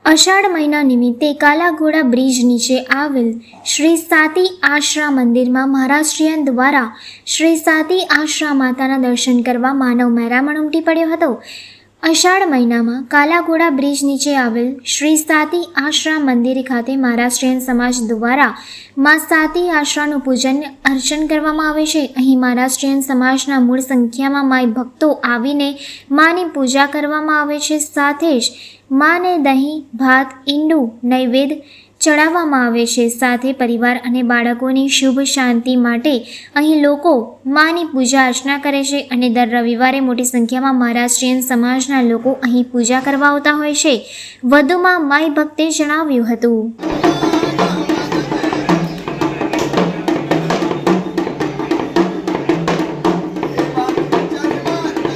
અષાઢ મહિના નિમિત્તે કાલાઘોડા બ્રિજ નીચે આવેલ શ્રી સાતી આશરા મંદિરમાં મહારાષ્ટ્રીયન દ્વારા શ્રી સાતી આશરા માતાના દર્શન કરવા માનવ મહેરામણ ઉમટી પડ્યો હતો. અષાઢ મહિનામાં કાલાઘોડા બ્રિજ નીચે આવેલ શ્રી સાતી આશરા મંદિર ખાતે મહારાષ્ટ્રીયન સમાજ દ્વારા મા સાતી આશરાનું પૂજન અર્ચન કરવામાં આવે છે. અહીં મહારાષ્ટ્રીયન સમાજના મૂળ સંખ્યામાં માય ભક્તો આવીને માની પૂજા કરવામાં આવે છે. સાથે જ માને દહીં, ભાત, ઈંડું નૈવેદ્ય ચડાવવામાં આવે છે. સાથે પરિવાર અને બાળકોની શુભ શાંતિ માટે અહીં લોકો માની પૂજા અર્ચના કરે છે અને દર રવિવારે મોટી સંખ્યામાં મહારાષ્ટ્રીયન સમાજના લોકો અહીં પૂજા કરવા આવતા હોય છે. વધુમાં માય ભક્તે જણાવ્યું હતું.